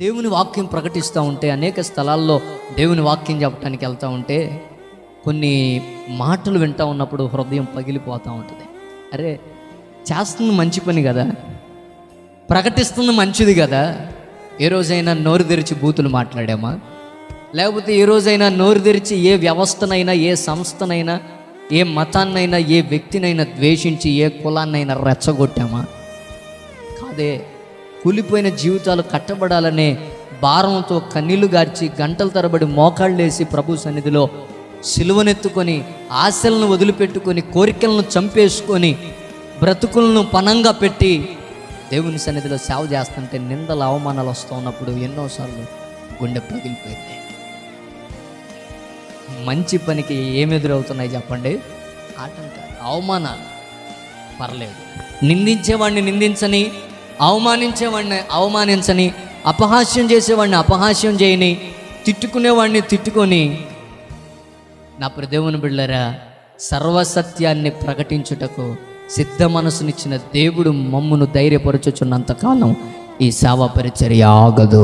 దేవుని వాక్యం ప్రకటిస్తూ ఉంటే, అనేక స్థలాల్లో దేవుని వాక్యం చెప్పడానికి వెళ్తూ ఉంటే కొన్ని మాటలు వింటూ ఉన్నప్పుడు హృదయం పగిలిపోతూ ఉంటుంది. అరే, చేస్తుంది మంచి పని కదా, ప్రకటిస్తుంది మంచిది కదా, ఏ రోజైనా నోరు తెరిచి బూతులు మాట్లాడామా? లేకపోతే ఏ రోజైనా నోరు తెరిచి ఏ వ్యవస్థనైనా, ఏ సంస్థనైనా, ఏ మతాన్నైనా, ఏ వ్యక్తినైనా ద్వేషించి ఏ కులాన్నైనా రెచ్చగొట్టామా? కాదే. కూలిపోయిన జీవితాలు కట్టబడాలనే భారంతో కన్నీళ్లు గార్చి గంటల తరబడి మోకాళ్ళేసి ప్రభు సన్నిధిలో సిలువనెత్తుకొని, ఆశలను వదిలిపెట్టుకొని, కోరికలను చంపేసుకొని, బ్రతుకులను పణంగా పెట్టి దేవుని సన్నిధిలో సేవ చేస్తుంటే నిందలు అవమానాలు వస్తూ ఉన్నప్పుడు ఎన్నోసార్లు గుండె పగిలిపోయింది. మంచి పనికి ఏమి ఎదురవుతున్నాయి చెప్పండి? ఆటంకాలు, అవమానాలు. పర్లేదు, నిందించేవాడిని నిందించని, అవమానించేవాడిని అవమానించని, అపహాస్యం చేసేవాడిని అపహాస్యం చేయని, తిట్టుకునేవాడిని తిట్టుకొని, నా దేవుని బిడ్డలారా, సర్వసత్యాన్ని ప్రకటించుటకు సిద్ధ మనసునిచ్చిన దేవుడు మమ్మును ధైర్యపరచుచున్నంతకాలం ఈ సేవా పరిచర్య ఆగదు.